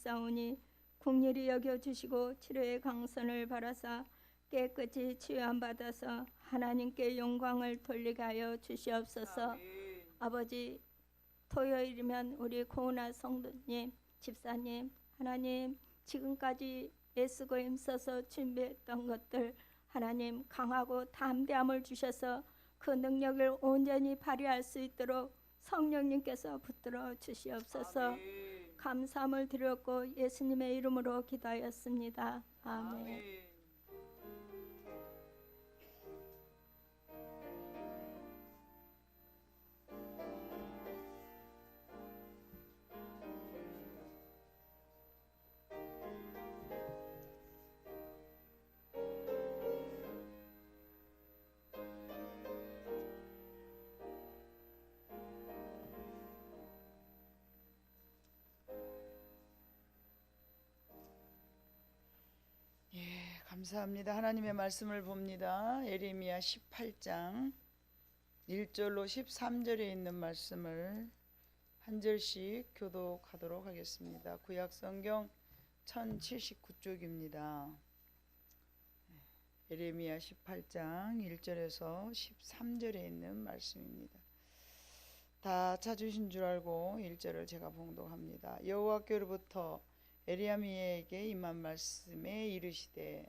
아뢰옵나이사오니 국률이 여겨주시고 치료의 강선을 바라사 깨끗이 치유함받아서 하나님께 영광을 돌리게 하여 주시옵소서. 아멘. 아버지, 토요일이면 우리 고은아 성도님, 집사님, 하나님 지금까지 애쓰고 힘써서 준비했던 것들 하나님 강하고 담대함을 주셔서 그 능력을 온전히 발휘할 수 있도록 성령님께서 붙들어 주시옵소서. 아멘. 감사함을 드렸고 예수님의 이름으로 기도하였습니다. 아멘. 아멘. 감사합니다. 하나님의 말씀을 봅니다. 예레미야 18장 1절로 13절에 있는 말씀을 한 절씩 교독하도록 하겠습니다. 구약 성경 1079쪽입니다. 예레미야 18장 1절에서 13절에 있는 말씀입니다. 다 찾으신 줄 알고 1절을 제가 봉독합니다. 여호와께로부터 에레미야에게 임한 말씀에 이르시되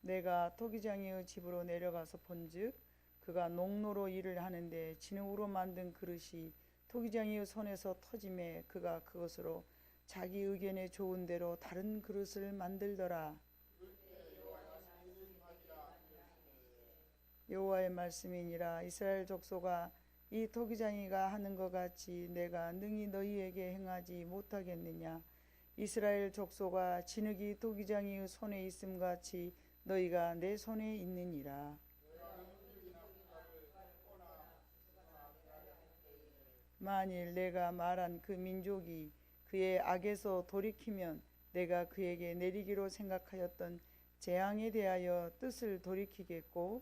내가 토기장이의 집으로 내려가서 본즉 그가 농로로 일을 하는데 진흙으로 만든 그릇이 토기장이의 손에서 터짐에 그가 그것으로 자기 의견에 좋은 대로 다른 그릇을 만들더라. 여호와의 말씀이니라. 이스라엘 족속아, 이 토기장이가 하는 것 같이 내가 능히 너희에게 행하지 못하겠느냐. 이스라엘 족속아, 진흙이 토기장이의 손에 있음 같이 너희가 내 손에 있느니라. 만일 내가 말한 그 민족이 그의 악에서 돌이키면 내가 그에게 내리기로 생각하였던 재앙에 대하여 뜻을 돌이키겠고,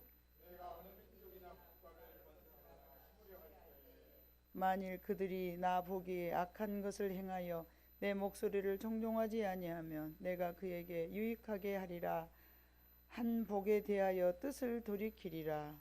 만일 그들이 나 보기에 악한 것을 행하여 내 목소리를 청종하지 아니하면 내가 그에게 유익하게 하리라. 한 복에 대하여 뜻을 돌이키리라.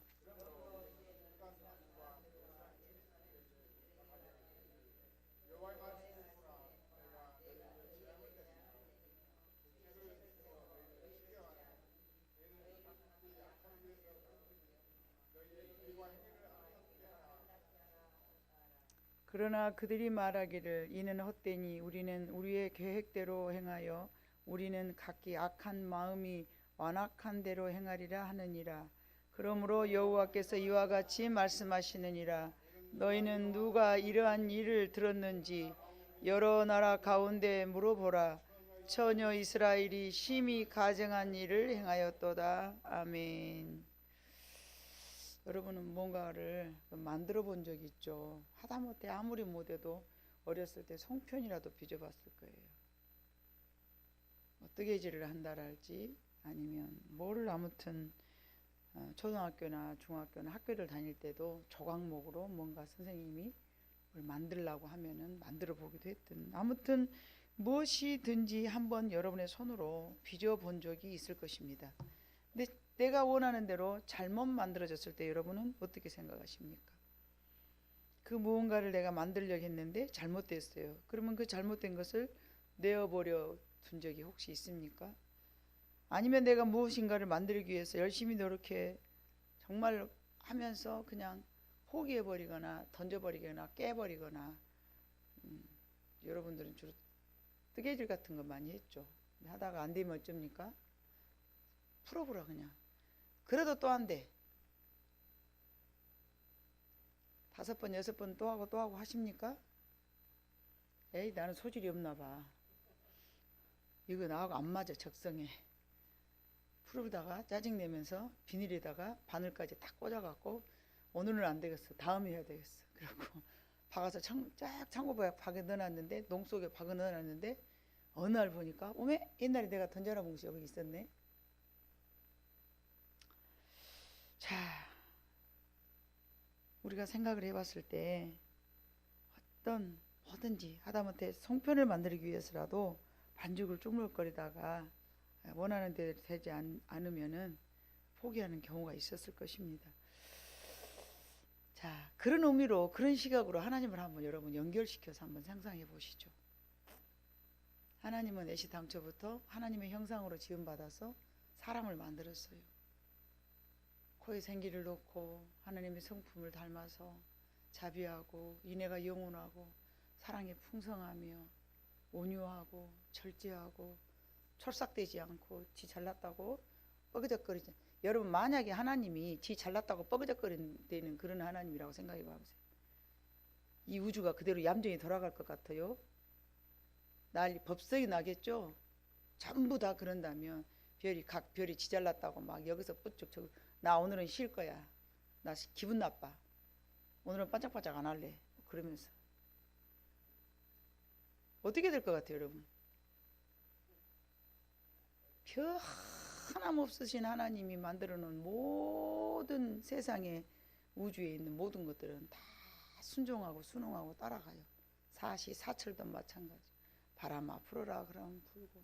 그러나 그들이 말하기를 이는 헛되니 우리는 우리의 계획대로 행하여 우리는 각기 악한 마음이 완악한 대로 행하리라 하느니라. 그러므로 여호와께서 이와 같이 말씀하시느니라. 너희는 누가 이러한 일을 들었는지 여러 나라 가운데 물어보라. 처녀 이스라엘이 심히 가증한 일을 행하였도다. 아멘. 여러분은 뭔가를 만들어 본 적 있죠? 하다못해 아무리 못해도 어렸을 때 송편이라도 빚어봤을 거예요. 뜨개질을 한다랄지 아니면 뭐를 아무튼 초등학교나 중학교나 학교를 다닐 때도 조각목으로 뭔가 선생님이 뭘 만들라고 하면은 만들어 보기도 했든 아무튼 무엇이든지 한번 여러분의 손으로 빚어 본 적이 있을 것입니다. 근데 내가 원하는 대로 잘못 만들어졌을 때 여러분은 어떻게 생각하십니까? 그 무언가를 내가 만들려고 했는데 잘못됐어요. 그러면 그 잘못된 것을 내어버려 둔 적이 혹시 있습니까? 아니면 내가 무엇인가를 만들기 위해서 열심히 노력해 정말 하면서 그냥 포기해버리거나 던져버리거나 깨버리거나 여러분들은 주로 뜨개질 같은 거 많이 했죠. 하다가 안 되면 어쩝니까? 풀어보라 그냥. 그래도 또 안 돼. 5번 6번 또 하고 하십니까? 에이 나는 소질이 없나 봐. 이거 나하고 안 맞아 적성에. 풀어보다가 짜증내면서 비닐에다가 바늘까지 탁 꽂아갖고 오늘은 안 되겠어. 다음에 해야 되겠어. 그래갖고 박아서 쫙 창고에 박아 넣어놨는데 농 속에 박아 넣어놨는데 어느 날 보니까 오메 옛날에 내가 던져놔 본 것이 여기 있었네. 자, 우리가 생각을 해봤을 때 어떤 뭐든지 하다못해 송편을 만들기 위해서라도 반죽을 쪼물거리다가 원하는 대로 되지 않으면은 포기하는 경우가 있었을 것입니다. 자, 그런 의미로 그런 시각으로 하나님을 한번 여러분 연결시켜서 한번 상상해 보시죠. 하나님은 애시당초부터 하나님의 형상으로 지음받아서 사람을 만들었어요. 코에 생기를 놓고 하나님의 성품을 닮아서 자비하고 인애가 영원하고 사랑이 풍성하며 온유하고 절제하고 촐싹대지 않고 지 잘났다고 뻐그적거리지. 여러분 만약에 하나님이 지 잘났다고 뻐그적거리는 그런 하나님이라고 생각해 봐보세요. 이 우주가 그대로 얌전히 돌아갈 것 같아요? 난리 법석이 나겠죠? 전부 다 그런다면 각 별이 지 잘났다고 막 여기서 뿌쩍 나 오늘은 쉴 거야. 나 기분 나빠. 오늘은 반짝반짝 안 할래. 그러면서 어떻게 될 것 같아요, 여러분? 별 하나 없으신 하나님이 만들어 놓은 모든 세상에 우주에 있는 모든 것들은 다 순종하고 순응하고 따라가요. 사시사철도 마찬가지. 바람아 불어라 그러면 불고,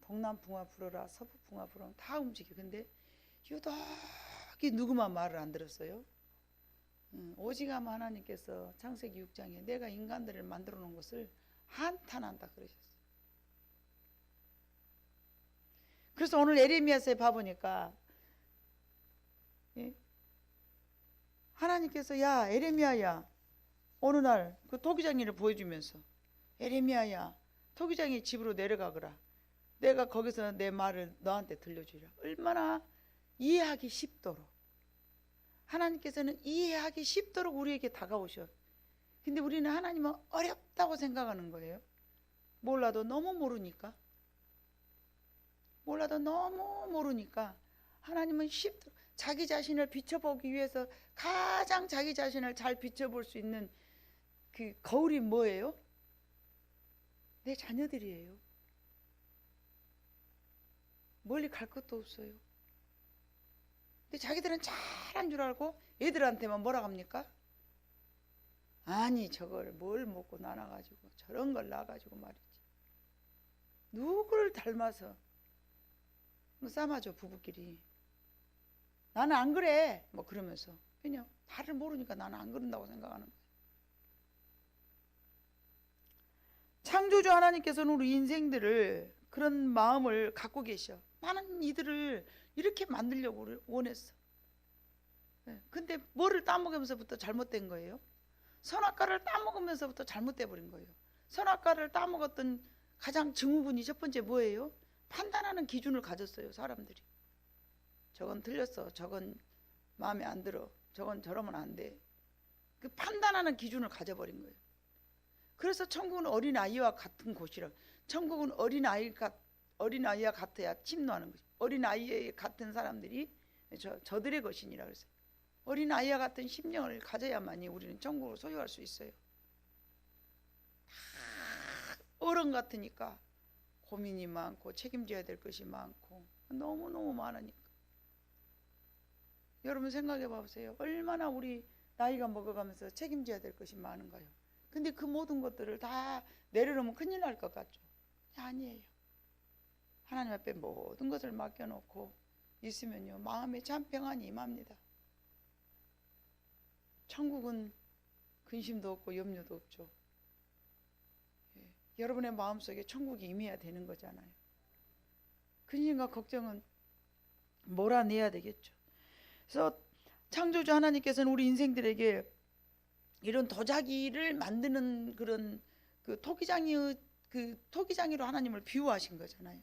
동남풍아 불어라 서북풍아 불어면 다 움직여. 근데 유독이 누구만 말을 안 들었어요? 오직 아마 하나님께서 창세기 6장에 내가 인간들을 만들어 놓은 것을 한탄한다 그러셨어요. 그래서 오늘 에레미야서에 봐보니까 하나님께서 야 에레미야야, 어느 날 그 토기장이를 보여주면서 에레미야야 토기장이 집으로 내려가거라. 내가 거기서 내 말을 너한테 들려주리라. 얼마나 이해하기 쉽도록 하나님께서는 이해하기 쉽도록 우리에게 다가오셔. 근데 우리는 하나님은 어렵다고 생각하는 거예요. 몰라도 너무 모르니까. 하나님은 쉽도록 자기 자신을 비춰보기 위해서 가장 자기 자신을 잘 비춰볼 수 있는 그 거울이 뭐예요? 내 자녀들이에요. 멀리 갈 것도 없어요. 근데 자기들은 잘한 줄 알고 애들한테만 뭐라 합니까? 아니 저걸 뭘 먹고 나눠가지고 저런 걸 놔가지고 말이지. 누구를 닮아서 뭐 싸마죠 부부끼리. 나는 안 그래 뭐 그러면서. 그냥 다를 모르니까 나는 안 그런다고 생각하는 거예요. 창조주 하나님께서는 우리 인생들을 그런 마음을 갖고 계셔. 나는 이들을 이렇게 만들려고 원했어. 근데 뭐를 따먹으면서부터 잘못된 거예요? 선악과를 따먹으면서부터 잘못돼 버린 거예요. 선악과를 따먹었던 가장 증후군이 첫 번째 뭐예요? 판단하는 기준을 가졌어요. 사람들이 저건 틀렸어, 저건 마음에 안 들어, 저건 저러면 안 돼. 그 판단하는 기준을 가져버린 거예요. 그래서 천국은 어린아이와 같은 곳이라. 천국은 어린아이와 같아야 침노하는 거죠. 어린아이 같은 사람들이 저들의 것이니라 그랬어요. 어린아이와 같은 심령을 가져야만이 우리는 천국을 소유할 수 있어요. 다 어른 같으니까 고민이 많고 책임져야 될 것이 많고 너무너무 많으니까. 여러분 생각해 보세요. 얼마나 우리 나이가 먹어가면서 책임져야 될 것이 많은가요? 근데 그 모든 것들을 다 내려놓으면 큰일 날 것 같죠? 아니에요. 하나님 앞에 모든 것을 맡겨놓고 있으면요 마음에 참 평안이 임합니다. 천국은 근심도 없고 염려도 없죠. 여러분의 마음속에 천국이 임해야 되는 거잖아요. 근심과 걱정은 몰아내야 되겠죠. 그래서 창조주 하나님께서는 우리 인생들에게 이런 도자기를 만드는 그런 그 토기장이로 하나님을 비유하신 거잖아요.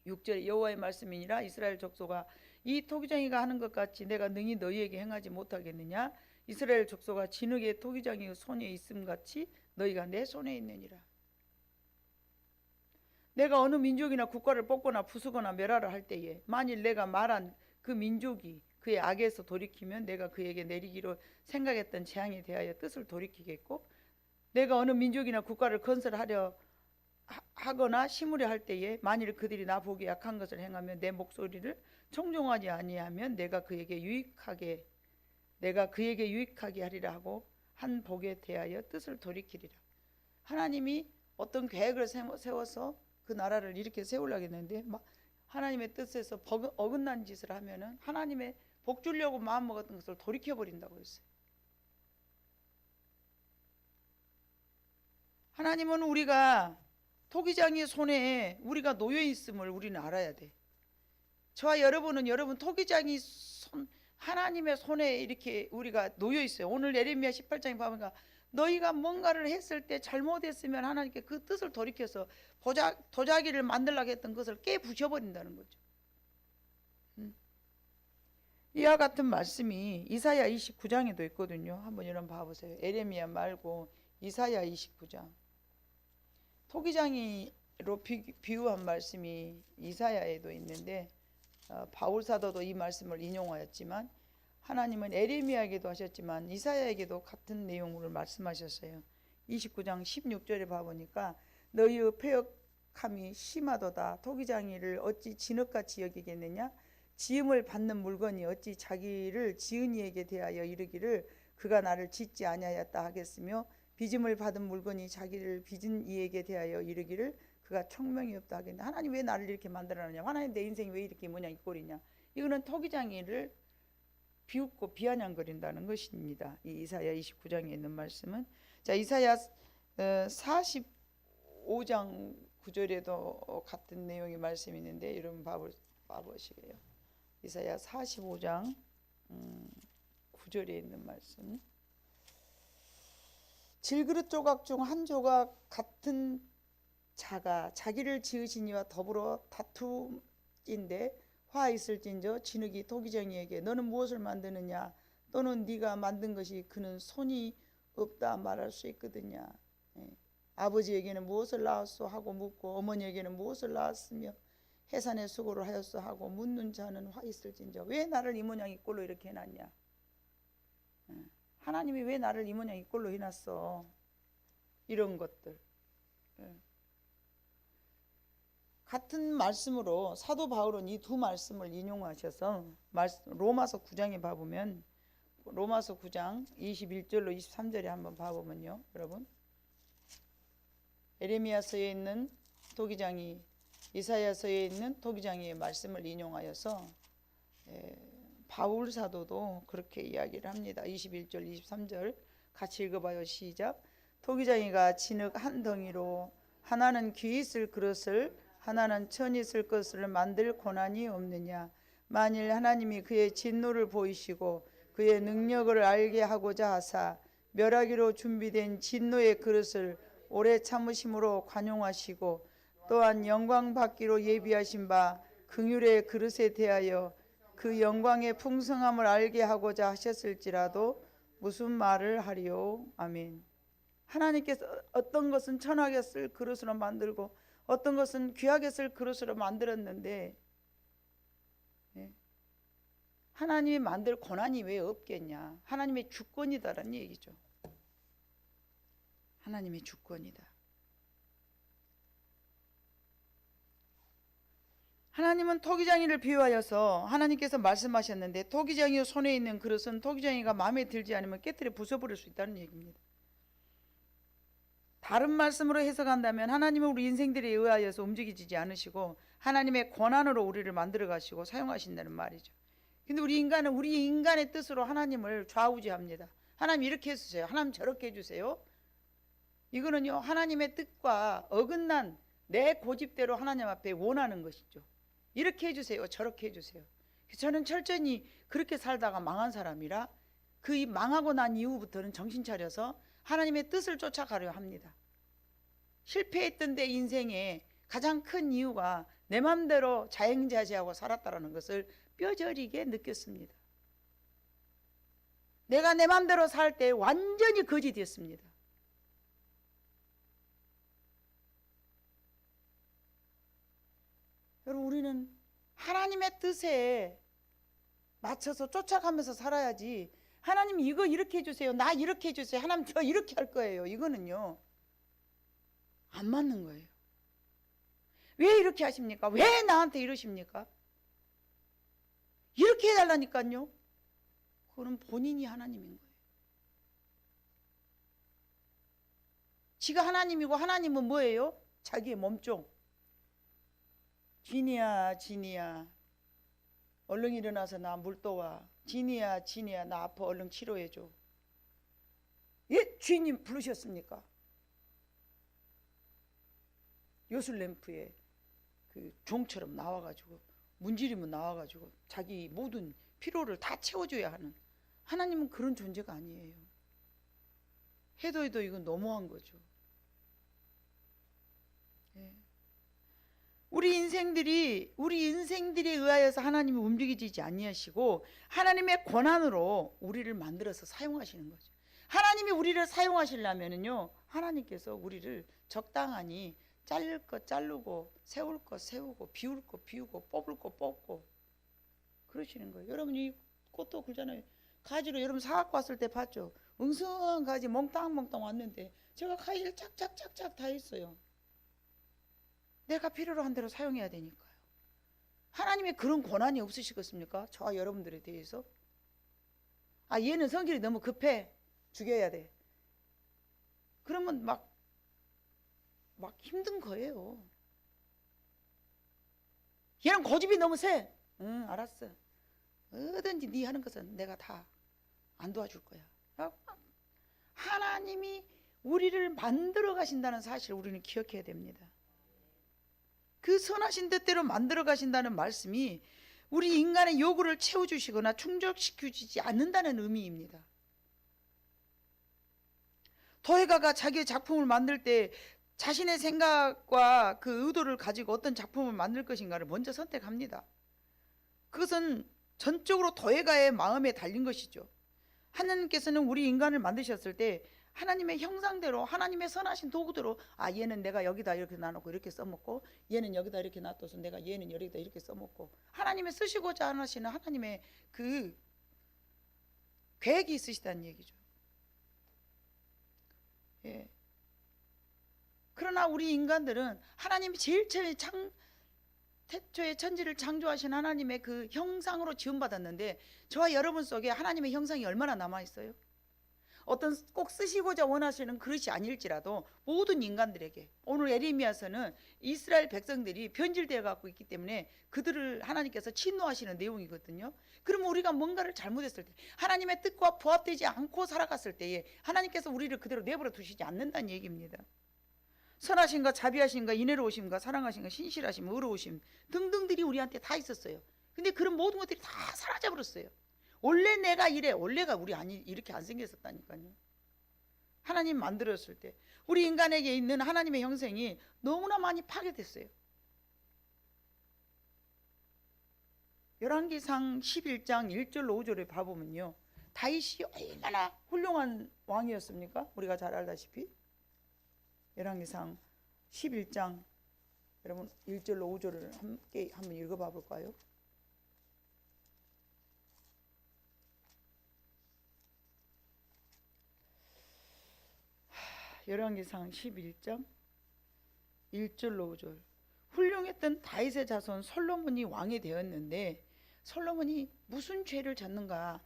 6절에 여호와의 말씀이니라 이스라엘 족속아 이 토기장이가 하는 것 같이 내가 능히 너희에게 행하지 못하겠느냐. 이스라엘 족속아 진흙의 토기장이 손에 있음 같이 너희가 내 손에 있느니라. 내가 어느 민족이나 국가를 뽑거나 부수거나 멸하라 할 때에 만일 내가 말한 그 민족이 그의 악에서 돌이키면 내가 그에게 내리기로 생각했던 재앙에 대하여 뜻을 돌이키겠고 내가 어느 민족이나 국가를 건설하려 하거나 심으려 할 때에 만일 그들이 나 보기 약한 것을 행하며 내 목소리를 청종하지 아니하면 내가 그에게 유익하게 하리라 하고 한 복에 대하여 뜻을 돌이키리라. 하나님이 어떤 계획을 세워서 그 나라를 이렇게 세우려고 했는데 막 하나님의 뜻에서 어긋난 짓을 하면은 하나님의 복 주려고 마음 먹었던 것을 돌이켜 버린다고 했어요. 하나님은 우리가 토기장의 손에 우리가 놓여 있음을 우리는 알아야 돼. 저와 여러분은 여러분 토기장이 하나님의 손에 이렇게 우리가 놓여 있어요. 오늘 예레미야 18장에 보니까 너희가 뭔가를 했을 때 잘못했으면 하나님께 그 뜻을 돌이켜서 도자기를 만들려고 했던 것을 깨부셔버린다는 거죠. 이와 같은 말씀이 이사야 29장에도 있거든요. 한번 여러분 봐보세요. 예레미야 말고 이사야 29장. 토기장이로 비유한 말씀이 이사야에도 있는데 바울 사도도 이 말씀을 인용하였지만 하나님은 에레미야에게도 하셨지만 이사야에게도 같은 내용을 말씀하셨어요. 29장 16절에 봐보니까 너희의 패역함이 심하도다. 토기장이를 어찌 진흙같이 여기겠느냐. 지음을 받는 물건이 어찌 자기를 지은 이에게 대하여 이르기를 그가 나를 짓지 아니하였다 하겠으며 빚음을 받은 물건이 자기를 빚은 이에게 대하여 이르기를 그가 총명이 없다 하겠네. 하나님 왜 나를 이렇게 만들어놨냐. 하나님 내 인생이 왜 이렇게 모양 이 꼴이냐. 이거는 토기장이를 비웃고 비아냥거린다는 것입니다. 이 이사야 29장에 있는 말씀은. 자, 이사야 45장 9절에도 같은 내용의 말씀이 있는데 여러분 봐보시게요. 이사야 45장 9절에 있는 말씀. 질그릇 조각 중 한 조각 같은 자가 자기를 지으신 이와 더불어 다툼인데 화 있을진저 진흙이 토기장이에게 너는 무엇을 만드느냐 또는 네가 만든 것이 그는 손이 없다 말할 수 있거든요. 아버지에게는 무엇을 낳았소 하고 묻고 어머니에게는 무엇을 낳았으며 해산의 수고를 하였소 하고 묻는 자는 화 있을진저 왜 나를 이 모양 이 꼴로 이렇게 해놨냐. 하나님이 왜 나를 이 모양 이 꼴로 해놨어. 이런 것들. 같은 말씀으로 사도 바울은 이 두 말씀을 인용하셔서 로마서 9장에 봐보면 로마서 9장 21절로 23절에 한번 봐보면요. 여러분 에레미야서에 있는 토기장이 이사야서에 있는 토기장이의 말씀을 인용하여서 바울 사도도 그렇게 이야기를 합니다. 21절 23절 같이 읽어봐요. 시작. 토기장이가 진흙 한 덩이로 하나는 귀 있을 그릇을 하나는 천 있을 것을 만들 고난이 없느냐. 만일 하나님이 그의 진노를 보이시고 그의 능력을 알게 하고자 하사 멸하기로 준비된 진노의 그릇을 오래 참으심으로 관용하시고 또한 영광 받기로 예비하신 바 긍휼의 그릇에 대하여 그 영광의 풍성함을 알게 하고자 하셨을지라도 무슨 말을 하리요. 아멘. 하나님께서 어떤 것은 천하게 쓸 그릇으로 만들고 어떤 것은 귀하게 쓸 그릇으로 만들었는데 하나님이 만들 고난이 왜 없겠냐. 하나님의 주권이다라는 얘기죠. 하나님의 주권이다. 하나님은 토기장이를 비유하여서 하나님께서 말씀하셨는데 토기장이 손에 있는 그릇은 토기장이가 마음에 들지 않으면 깨트려 부숴버릴 수 있다는 얘기입니다. 다른 말씀으로 해석한다면 하나님은 우리 인생들에 의하여서 움직이지 않으시고 하나님의 권한으로 우리를 만들어 가시고 사용하신다는 말이죠. 근데 우리 인간은 우리 인간의 뜻으로 하나님을 좌우지합니다. 하나님 이렇게 해주세요. 하나님 저렇게 해주세요. 이거는요 하나님의 뜻과 어긋난 내 고집대로 하나님 앞에 원하는 것이죠. 이렇게 해주세요. 저렇게 해주세요. 저는 철저히 그렇게 살다가 망한 사람이라 그 망하고 난 이후부터는 정신 차려서 하나님의 뜻을 쫓아가려 합니다. 실패했던 내 인생의 가장 큰 이유가 내 맘대로 자행자재하고 살았다는 것을 뼈저리게 느꼈습니다. 내가 내 맘대로 살 때 완전히 거지 됐습니다. 여러분 우리는 하나님의 뜻에 맞춰서 쫓아가면서 살아야지 하나님 이거 이렇게 해주세요. 나 이렇게 해주세요. 하나님 저 이렇게 할 거예요. 이거는요 안 맞는 거예요. 왜 이렇게 하십니까? 왜 나한테 이러십니까? 이렇게 해달라니까요. 그거는 본인이 하나님인 거예요. 지가 하나님이고 하나님은 뭐예요? 자기의 몸종. 진이야 진이야 얼른 일어나서 나 물 떠와. 진이야 진이야 나 아파 얼른 치료해줘. 예? 주인님 부르셨습니까? 요술램프에 그 종처럼 나와가지고 문지르면 나와가지고 자기 모든 필요를 다 채워줘야 하는 하나님은 그런 존재가 아니에요. 해도 이건 너무한 거죠. 예. 우리 인생들에 의하여서 하나님이 움직이지 아니하시고 하나님의 권한으로 우리를 만들어서 사용하시는 거죠. 하나님이 우리를 사용하시려면은요, 하나님께서 우리를 적당하니 자를 것 자르고 세울 것 세우고 비울 것 비우고 뽑을 것 뽑고 그러시는 거예요. 여러분 이 꽃도 그러잖아요. 가지로 여러분 사갖고 왔을 때 봤죠? 엉성한 가지 몽땅몽땅 왔는데 제가 가지를 짝짝짝짝 다 했어요. 내가 필요로 한 대로 사용해야 되니까요. 하나님의 그런 권한이 없으시겠습니까? 저와 여러분들에 대해서. 아, 얘는 성질이 너무 급해. 죽여야 돼. 그러면 막 힘든 거예요. 얘는 고집이 너무 세. 응, 알았어. 뭐든지 네 하는 것은 내가 다 안 도와줄 거야. 하나님이 우리를 만들어 가신다는 사실을 우리는 기억해야 됩니다. 그 선하신 뜻대로 만들어 가신다는 말씀이 우리 인간의 요구를 채워주시거나 충족시켜주지 않는다는 의미입니다. 도예가가 자기의 작품을 만들 때 자신의 생각과 그 의도를 가지고 어떤 작품을 만들 것인가를 먼저 선택합니다. 그것은 전적으로 도예가의 마음에 달린 것이죠. 하나님께서는 우리 인간을 만드셨을 때 하나님의 형상대로 하나님의 선하신 도구대로 얘는 내가 여기다 이렇게 놔놓고 이렇게 써먹고 얘는 여기다 이렇게 놔둬서 내가 얘는 여기다 이렇게 써먹고 하나님의 쓰시고자 하시는 하나님의 그 계획이 있으시다는 얘기죠. 예. 그러나 우리 인간들은 하나님이 제일 태초에 천지를 창조하신 하나님의 그 형상으로 지음받았는데 저와 여러분 속에 하나님의 형상이 얼마나 남아있어요? 어떤 꼭 쓰시고자 원하시는 그릇이 아닐지라도 모든 인간들에게 오늘 에레미야서는 이스라엘 백성들이 변질되어 갖고 있기 때문에 그들을 하나님께서 진노하시는 내용이거든요. 그러면 우리가 뭔가를 잘못했을 때 하나님의 뜻과 부합되지 않고 살아갔을 때에 하나님께서 우리를 그대로 내버려 두시지 않는다는 얘기입니다. 선하신가 자비하신가 인애로우심과 사랑하신가 신실하심 의로우심 등등들이 우리한테 다 있었어요. 근데 그런 모든 것들이 다 사라져 버렸어요. 원래 내가 이래. 원래가 우리 이렇게 안 생겼었다니까요. 하나님 만들었을 때 우리 인간에게 있는 하나님의 형상이 너무나 많이 파괴됐어요. 열왕기상 11장 1절로 5절에 봐보면요, 다윗이 얼마나 훌륭한 왕이었습니까? 우리가 잘 알다시피 열왕기상 11장 여러분 1절로 5절을 함께 한번 읽어봐 볼까요? 열왕기상 11장 1절로 5절. 훌륭했던 다윗의 자손 솔로몬이 왕이 되었는데 솔로몬이 무슨 죄를 졌는가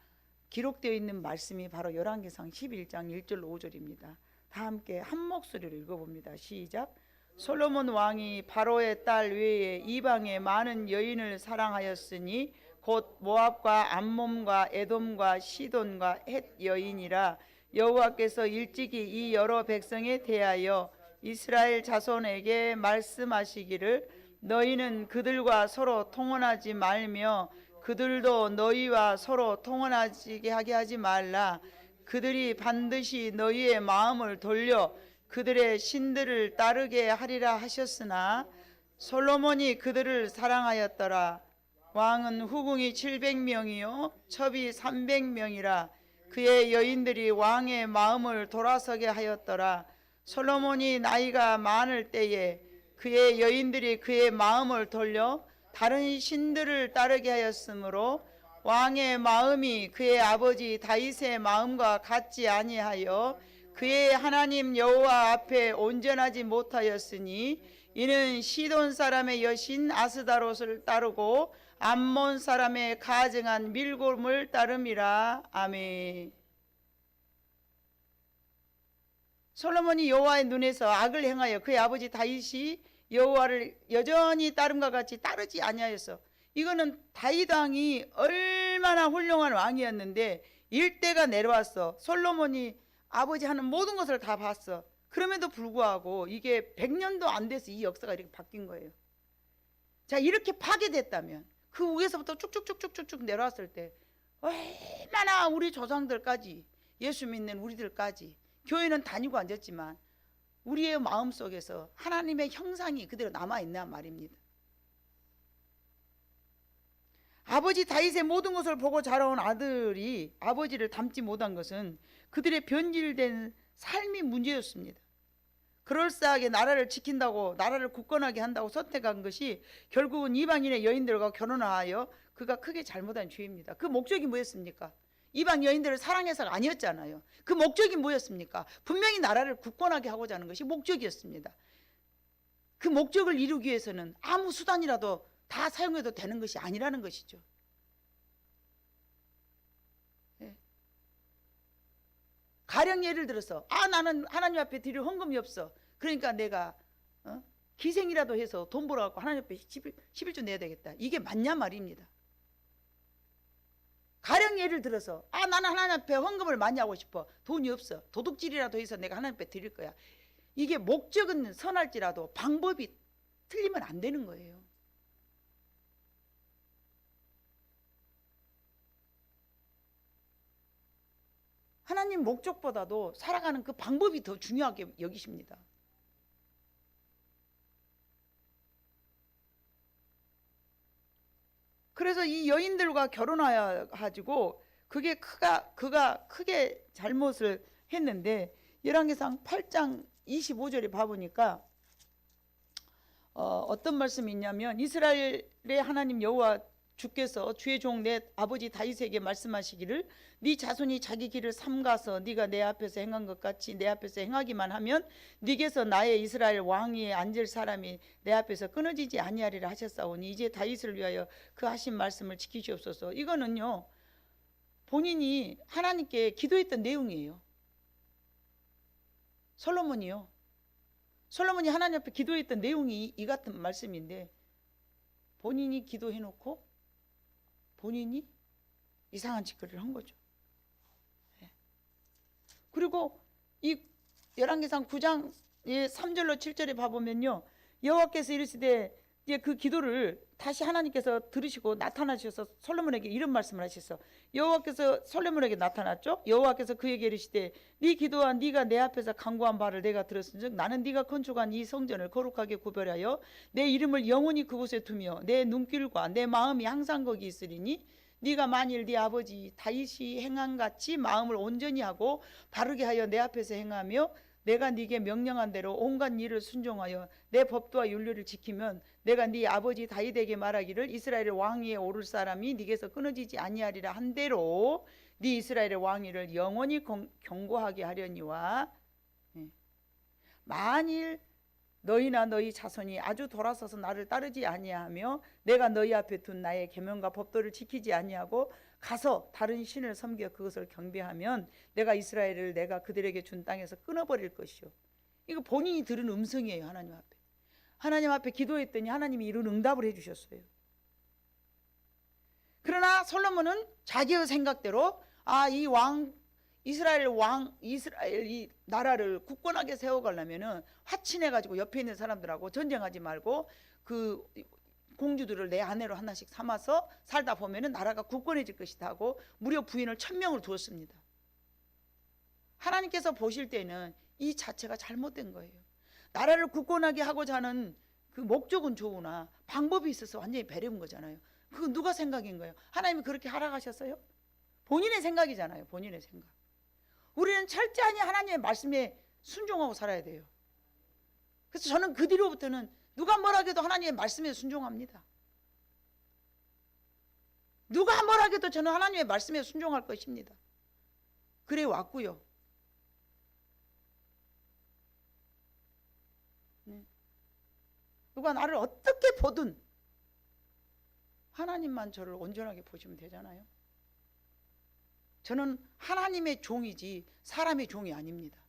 기록되어 있는 말씀이 바로 열왕기상 11장 1절로 5절입니다. 다 함께 한 목소리로 읽어봅니다. 시작. 솔로몬 왕이 바로의 딸 외에 이방의 많은 여인을 사랑하였으니 곧 모압과 암몬과 에돔과 시돈과 헷 여인이라. 여호와께서 일찍이 이 여러 백성에 대하여 이스라엘 자손에게 말씀하시기를 너희는 그들과 서로 통혼하지 말며 그들도 너희와 서로 통혼하게 하게 하지 말라. 그들이 반드시 너희의 마음을 돌려 그들의 신들을 따르게 하리라 하셨으나 솔로몬이 그들을 사랑하였더라. 왕은 후궁이 700명이요 첩이 300명이라. 그의 여인들이 왕의 마음을 돌아서게 하였더라. 솔로몬이 나이가 많을 때에 그의 여인들이 그의 마음을 돌려 다른 신들을 따르게 하였으므로 왕의 마음이 그의 아버지 다윗의 마음과 같지 아니하여 그의 하나님 여호와 앞에 온전하지 못하였으니 이는 시돈 사람의 여신 아스다롯을 따르고 암몬 사람의 가증한 밀곰을 따름이라. 아멘. 솔로몬이 여호와의 눈에서 악을 행하여 그의 아버지 다윗이 여호와를 여전히 따름과 같이 따르지 아니하였어. 이거는 다윗 왕이 얼마나 훌륭한 왕이었는데 일대가 내려왔어. 솔로몬이 아버지 하는 모든 것을 다 봤어. 그럼에도 불구하고 이게 100년도 안 돼서 이 역사가 이렇게 바뀐 거예요. 자, 이렇게 파괴됐다면 그 위에서부터 쭉쭉쭉쭉쭉 내려왔을 때 얼마나 우리 조상들까지, 예수 믿는 우리들까지, 교회는 다니고 앉았지만 우리의 마음속에서 하나님의 형상이 그대로 남아있단 말입니다. 아버지 다윗의 모든 것을 보고 자라온 아들이 아버지를 닮지 못한 것은 그들의 변질된 삶이 문제였습니다. 그럴싸하게 나라를 지킨다고, 나라를 굳건하게 한다고 선택한 것이 결국은 이방인의 여인들과 결혼하여 그가 크게 잘못한 죄입니다. 그 목적이 뭐였습니까? 이방 여인들을 사랑해서가 아니었잖아요. 그 목적이 뭐였습니까? 분명히 나라를 굳건하게 하고자 하는 것이 목적이었습니다. 그 목적을 이루기 위해서는 아무 수단이라도 다 사용해도 되는 것이 아니라는 것이죠. 가령 예를 들어서 나는 하나님 앞에 드릴 헌금이 없어. 그러니까 내가 기생이라도 해서 돈 벌어갖고 하나님 앞에 11조 내야 되겠다. 이게 맞냐 말입니다. 가령 예를 들어서 나는 하나님 앞에 헌금을 많이 하고 싶어. 돈이 없어. 도둑질이라도 해서 내가 하나님 앞에 드릴 거야. 이게 목적은 선할지라도 방법이 틀리면 안 되는 거예요. 하나님 목적보다도 살아가는 그 방법이 더 중요하게 여기십니다. 그래서 이 여인들과 결혼하여 가지고 그가 크게 잘못을 했는데 열왕기상 8장 25절에 봐보니까 어떤 말씀이 있냐면 이스라엘의 하나님 여호와 주께서 주의 종 내 아버지 다윗에게 말씀하시기를 네 자손이 자기 길을 삼가서 네가 내 앞에서 행한 것 같이 내 앞에서 행하기만 하면 네게서 나의 이스라엘 왕위에 앉을 사람이 내 앞에서 끊어지지 아니하리라 하셨사오니 이제 다윗을 위하여 그 하신 말씀을 지키시옵소서. 이거는요 본인이 하나님께 기도했던 내용이에요. 솔로몬이 하나님 앞에 기도했던 내용이 이 같은 말씀인데 본인이 기도해놓고 본인이 이상한 짓거리를 한 거죠. 그리고 이 열왕기상 9장 3절로 7절에 봐보면요 여호와께서 이르시되 그 기도를 다시 하나님께서 들으시고 나타나셔서 솔로몬에게 이런 말씀을 하셨어. 여호와께서 솔로몬에게 나타났죠. 여호와께서 그에게 이르시되 네 기도와 네가 내 앞에서 간구한 바를 내가 들었은즉 나는 네가 건축한 이 성전을 거룩하게 구별하여 내 이름을 영원히 그곳에 두며 내 눈길과 내 마음이 항상 거기 있으리니 네가 만일 네 아버지 다윗이 행한 같이 마음을 온전히 하고 바르게 하여 내 앞에서 행하며 내가 네게 명령한 대로 온갖 일을 순종하여 내 법도와 윤례를 지키면 내가 네 아버지 다윗에게 말하기를 이스라엘의 왕위에 오를 사람이 네게서 끊어지지 아니하리라 한 대로 네 이스라엘의 왕위를 영원히 경고하게 하려니와 만일 너희나 너희 자손이 아주 돌아서서 나를 따르지 아니하며 내가 너희 앞에 둔 나의 계명과 법도를 지키지 아니하고 가서 다른 신을 섬겨 그것을 경배하면 내가 이스라엘을 내가 그들에게 준 땅에서 끊어버릴 것이요. 이거 본인이 들은 음성이에요. 하나님 앞에 기도했더니 하나님이 이런 응답을 해주셨어요. 그러나 솔로몬은 자기의 생각대로 이스라엘 이 나라를 굳건하게 세워가려면은 화친해가지고 옆에 있는 사람들하고 전쟁하지 말고 그 공주들을 내 아내로 하나씩 삼아서 살다 보면은 나라가 굳건해질 것이다 하고 무려 부인을 1000명을 두었습니다. 하나님께서 보실 때는 이 자체가 잘못된 거예요. 나라를 굳건하게 하고자 하는 그 목적은 좋으나 방법이 있어서 완전히 배려운 거잖아요. 그건 누가 생각인 거예요? 하나님이 그렇게 하라하셨어요? 본인의 생각이잖아요. 본인의 생각. 우리는 철저히 하나님의 말씀에 순종하고 살아야 돼요. 그래서 저는 그 뒤로부터는 누가 뭐라 해도 하나님의 말씀에 순종합니다. 누가 뭐라 해도 저는 하나님의 말씀에 순종할 것입니다. 그래 왔고요. 누가 나를 어떻게 보든 하나님만 저를 온전하게 보시면 되잖아요. 저는 하나님의 종이지 사람의 종이 아닙니다.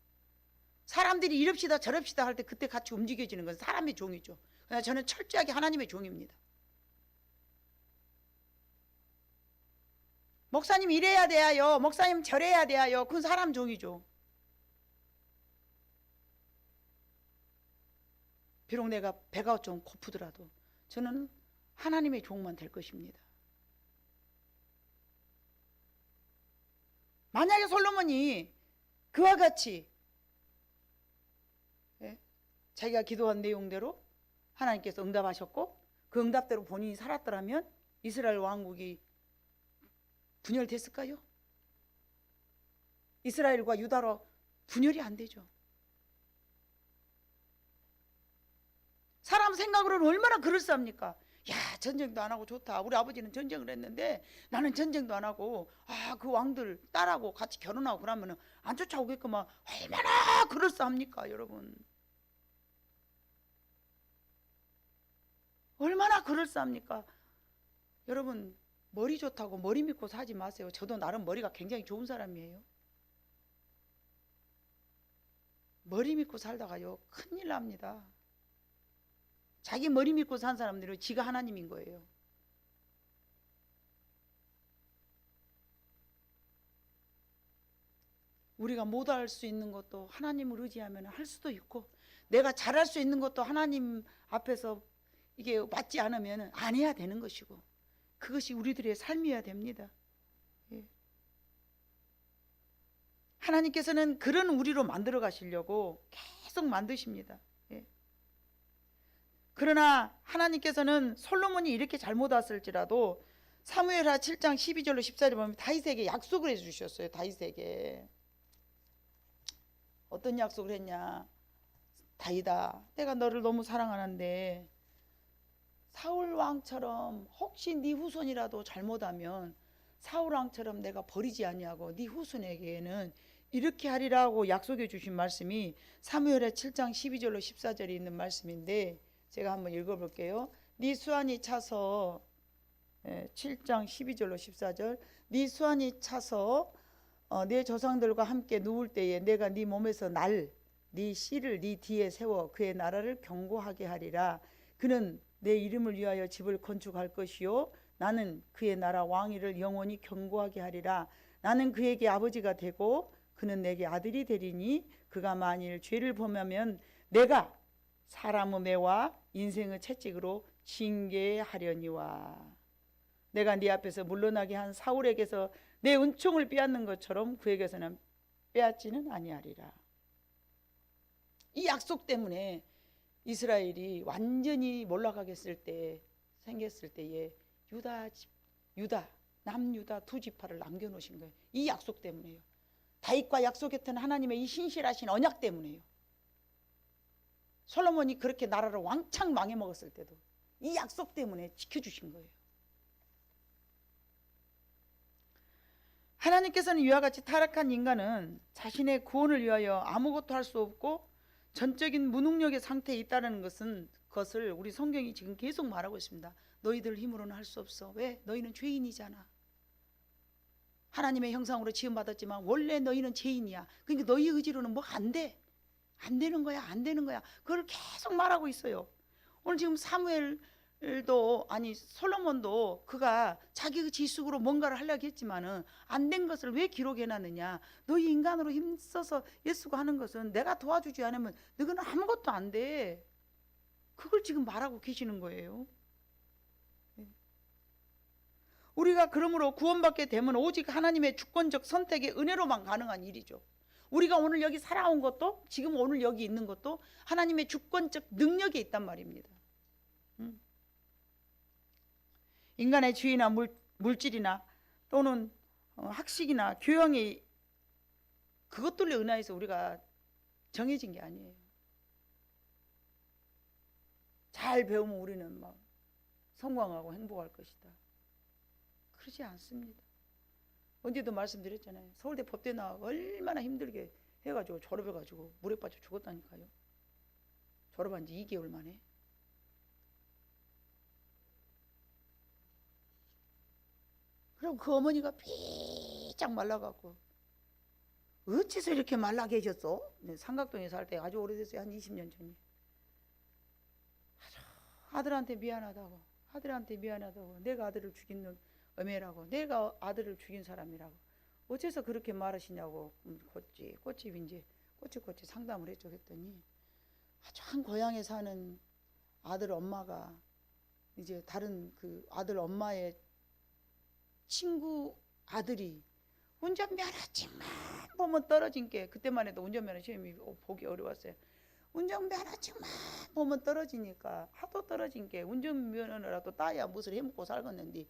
사람들이 이럽시다 저럽시다 할 때 그때 같이 움직여지는 건 사람의 종이죠. 그러나 저는 철저하게 하나님의 종입니다. 목사님 이래야 돼요, 목사님 저래야 돼요, 그건 사람 종이죠. 비록 내가 배가 좀 고프더라도 저는 하나님의 종만 될 것입니다. 만약에 솔로몬이 그와 같이 자기가 기도한 내용대로 하나님께서 응답하셨고 그 응답대로 본인이 살았더라면 이스라엘 왕국이 분열됐을까요? 이스라엘과 유다로 분열이 안 되죠. 사람 생각으로는 얼마나 그럴싸합니까? 야, 전쟁도 안 하고 좋다. 우리 아버지는 전쟁을 했는데 나는 전쟁도 안 하고 그 왕들 딸하고 같이 결혼하고 그러면 안 쫓아오겠구만. 얼마나 그럴싸합니까, 여러분? 얼마나 그럴싸합니까? 여러분, 머리 좋다고 머리 믿고 사지 마세요. 저도 나름 머리가 굉장히 좋은 사람이에요. 머리 믿고 살다가요 큰일 납니다. 자기 머리 믿고 산 사람들은 지가 하나님인 거예요. 우리가 못할 수 있는 것도 하나님을 의지하면 할 수도 있고 내가 잘할 수 있는 것도 하나님 앞에서 이게 맞지 않으면 안 해야 되는 것이고 그것이 우리들의 삶이어야 됩니다. 예. 하나님께서는 그런 우리로 만들어 가시려고 계속 만드십니다. 예. 그러나 하나님께서는 솔로몬이 이렇게 잘못 왔을지라도 사무엘하 7장 12절로 14절 보면 다윗에게 약속을 해주셨어요. 다윗에게 어떤 약속을 했냐? 다윗아, 내가 너를 너무 사랑하는데 사울 왕처럼 혹시 네 후손이라도 잘못하면 사울 왕처럼 내가 버리지 아니하고 네 후손에게는 이렇게 하리라고 약속해 주신 말씀이 사무엘하 7장 12절로 14절에 있는 말씀인데 제가 한번 읽어볼게요. 네 수완이 차서 7장 12절로 14절 네 수완이 차서 내 조상들과 함께 누울 때에 내가 네 몸에서 네 씨를 네 뒤에 세워 그의 나라를 견고하게 하리라. 그는 내 이름을 위하여 집을 건축할 것이요 나는 그의 나라 왕위를 영원히 견고하게 하리라. 나는 그에게 아버지가 되고 그는 내게 아들이 되리니 그가 만일 죄를 범하면 내가 사람의 매와 인생의 채찍으로 징계하려니와. 내가 네 앞에서 물러나게 한 사울에게서 내 은총을 빼앗는 것처럼 그에게서는 빼앗지는 아니하리라. 이 약속 때문에 이스라엘이 완전히 몰락하겠을 때 생겼을 때에 남유다 두 지파를 남겨놓으신 거예요. 이 약속 때문에요. 다윗과 약속했던 하나님의 이 신실하신 언약 때문에요. 솔로몬이 그렇게 나라를 왕창 망해먹었을 때도 이 약속 때문에 지켜주신 거예요. 하나님께서는 이와 같이 타락한 인간은 자신의 구원을 위하여 아무것도 할 수 없고 전적인 무능력의 상태에 있다는 것을 우리 성경이 지금 계속 말하고 있습니다. 너희들 힘으로는 할 수 없어. 왜? 너희는 죄인이잖아. 하나님의 형상으로 지음받았지만 원래 너희는 죄인이야. 그러니까 너희 의지로는 뭐 안 돼. 안 되는 거야. 안 되는 거야. 그걸 계속 말하고 있어요. 오늘 지금 솔로몬도 그가 자기 지식으로 뭔가를 하려고 했지만은 안 된 것을 왜 기록해 놨느냐? 너희 인간으로 힘써서 예수가 하는 것은 내가 도와주지 않으면 너희는 아무것도 안 돼. 그걸 지금 말하고 계시는 거예요. 우리가 그러므로 구원받게 되면 오직 하나님의 주권적 선택의 은혜로만 가능한 일이죠. 우리가 오늘 여기 살아온 것도 지금 오늘 여기 있는 것도 하나님의 주권적 능력에 있단 말입니다. 인간의 지위나 물질이나 또는 학식이나 교양이 그것들에 은하여서 우리가 정해진 게 아니에요. 잘 배우면 우리는 막 성공하고 행복할 것이다. 그러지 않습니다. 언제도 말씀드렸잖아요. 서울대 법대 나와서 얼마나 힘들게 해가지고 졸업해가지고 물에 빠져 죽었다니까요. 졸업한 지 2개월 만에. 그럼 그 어머니가 비짝 말라갖고 어째서 이렇게 말라 계셨어? 네, 삼각동에 살 때 아주 오래됐어요. 한 20년 전이. 아들한테 미안하다고, 아들한테 미안하다고, 내가 아들을 죽인 놈 어메라고, 내가 아들을 죽인 사람이라고 어째서 그렇게 말하시냐고 꽃집 이제 꼬치꼬치 상담을 했죠. 했더니 아주 한 고향에 사는 아들 엄마가 이제 다른 그 아들 엄마의 친구 아들이 운전면허증만 보면 떨어진 게, 그때만 해도 운전면허 시험이 보기 어려웠어요. 운전면허증만 보면 떨어지니까 하도 떨어진 게 운전면허라도 따야 무엇을 해먹고 살겠는데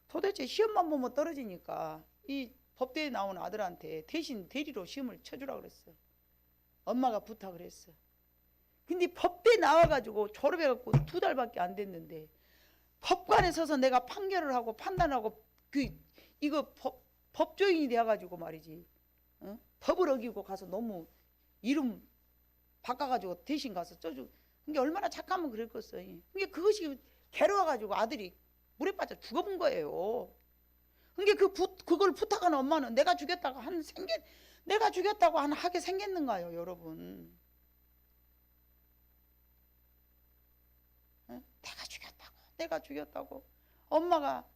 도대체 시험만 보면 떨어지니까 이 법대에 나온 아들한테 대신 대리로 시험을 쳐주라고 그랬어. 엄마가 부탁을 했어. 근데 법대 나와가지고 졸업해갖고 2달밖에 안 됐는데 법관에 서서 내가 판결을 하고 판단하고 이거 법조인이 돼가지고 말이지, 법을 어기고 가서 너무 이름 바꿔가지고 대신 가서 쪄주. 그게 얼마나 착하면 그랬겠어요. 그게 그것이 괴로워가지고 아들이 물에 빠져 죽어본 거예요. 그게 그걸 부탁하는 엄마는 내가 죽였다고 하게 생겼는가요, 여러분? 내가 죽였다고. 엄마가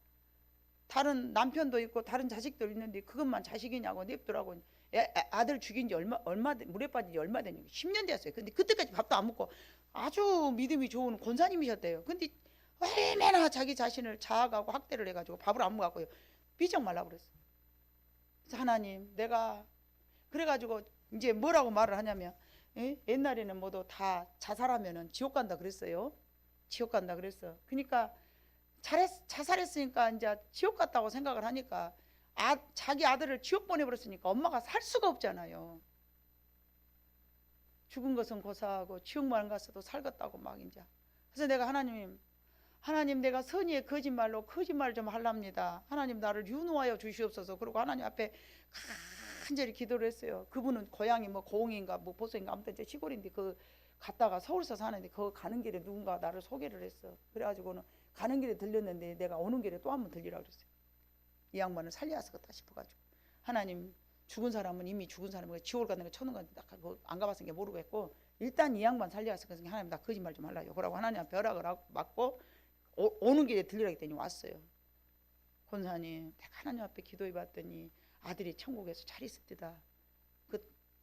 다른 남편도 있고 다른 자식도 있는데 그것만 자식이냐고 냅두라고. 아들 죽인 지 물에 빠진 지 얼마 됐냐고. 10년 됐어요. 근데 그때까지 밥도 안 먹고 아주 믿음이 좋은 권사님이셨대요. 근데 얼마나 자기 자신을 자학하고 학대를 해가지고 밥을 안 먹었고요. 비정 말라버렸어. 그래서 하나님, 내가 그래가지고 이제 뭐라고 말을 하냐면, 옛날에는 모두 다 자살하면은 지옥 간다 그랬어요. 지옥 간다 그랬어. 그러니까 자살했으니까 이제 지옥 갔다고 생각을 하니까 자기 아들을 지옥 보내버렸으니까 엄마가 살 수가 없잖아요. 죽은 것은 고사하고 지옥만 갔어도 살겠다고 막 이제. 그래서 내가 하나님 내가 선의의 거짓말로 거짓말 좀 하랍니다. 하나님 나를 윤호하여 주시옵소서. 그리고 하나님 앞에 간절히 기도를 했어요. 그분은 고향이 뭐 고흥인가 뭐 보성인가 아무튼 시골인데 그 갔다가 서울서 사는데 그 가는 길에 누군가 나를 소개를 했어. 그래가지고는 가는 길에 들렸는데 내가 오는 길에 또 한 번 들리라고 그랬어요. 이 양반을 살려야겠다 싶어가지고, 하나님 죽은 사람은 이미 죽은 사람이고 지옥을 가는 거 천국 가는 거 안 가봤으니까 모르겠고 일단 이 양반 살려야겠으니까 하나님 나 거짓말 좀 하려고. 그러고 하나님 앞에 허락을 맞고 오는 길에 들리라 했더니 왔어요. 권사님, 내가 하나님 앞에 기도해 봤더니 아들이 천국에서 잘 있습니다.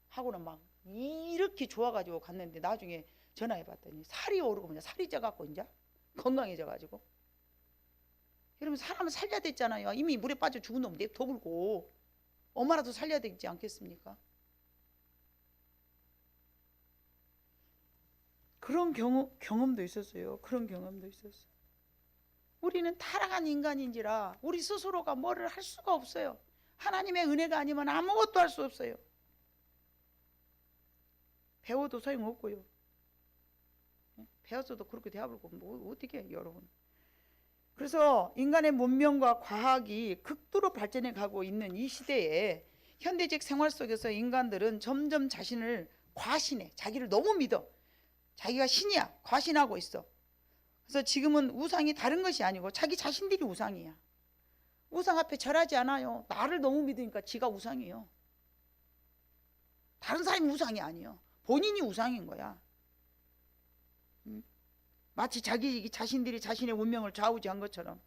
하고는 막 이렇게 좋아가지고 갔는데 나중에 전화해 봤더니 살이 오르고 그냥 살이 쪄갖고 이제 건강해져가지고. 그러면 사람을 살려야 됐잖아요. 이미 물에 빠져 죽은 놈 냅둬불고 엄마라도 살려야 되지 않겠습니까? 그런 경험도 있었어요. 그런 경험도 있었어요. 우리는 타락한 인간인지라 우리 스스로가 뭐를 할 수가 없어요. 하나님의 은혜가 아니면 아무것도 할 수 없어요. 배워도 소용없고요. 배웠어도 그렇게 되어버리고 뭐 어떻게 해요, 여러분. 그래서 인간의 문명과 과학이 극도로 발전해 가고 있는 이 시대에 현대적 생활 속에서 인간들은 점점 자신을 과신해. 자기를 너무 믿어. 자기가 신이야. 과신하고 있어. 그래서 지금은 우상이 다른 것이 아니고 자기 자신들이 우상이야. 우상 앞에 절하지 않아요. 나를 너무 믿으니까 지가 우상이에요. 다른 사람이 우상이 아니에요. 본인이 우상인 거야. 마치 자기 자신들이 자신의 운명을 좌우지한 것처럼.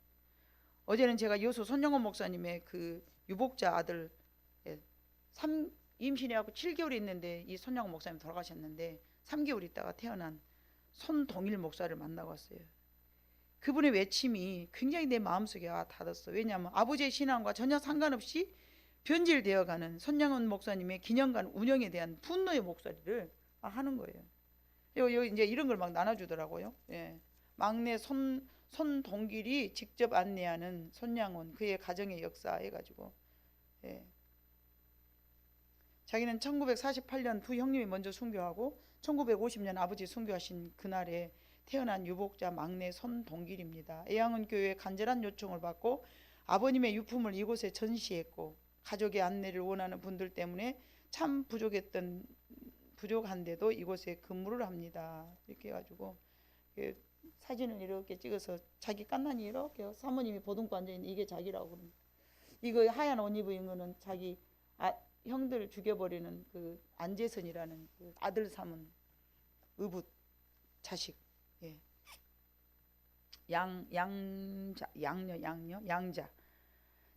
어제는 제가 여수 손영원 목사님의 그 유복자 아들 임신해갖고 7개월 있는데 이 손영원 목사님 돌아가셨는데 3개월 있다가 태어난 손동일 목사를 만나고 왔어요. 그분의 외침이 굉장히 내 마음속에 닿았어. 왜냐하면 아버지의 신앙과 전혀 상관없이 변질되어가는 손영원 목사님의 기념관 운영에 대한 분노의 목소리를 하는 거예요. 여기 이제 이런 걸 막 나눠주더라고요. 예. 막내 손동길이 직접 안내하는 손양원 그의 가정의 역사 해가지고, 예. 자기는 1948년 두 형님이 먼저 순교하고 1950년 아버지 순교하신 그날에 태어난 유복자 막내 손동길입니다. 애양은교회의 간절한 요청을 받고 아버님의 유품을 이곳에 전시했고 가족의 안내를 원하는 분들 때문에 참 부족한데도 이곳에 근무를 합니다. 이렇게 해가지고 사진을 이렇게 찍어서 자기 깐난이 이렇게 사모님이 보듬고 앉아있는 이게 자기라고 그럽니다. 이거 하얀 옷 입은 거는 자기 형들 죽여버리는 그 안재선이라는 그 아들 삼은 의붓 자식. 예. 양자.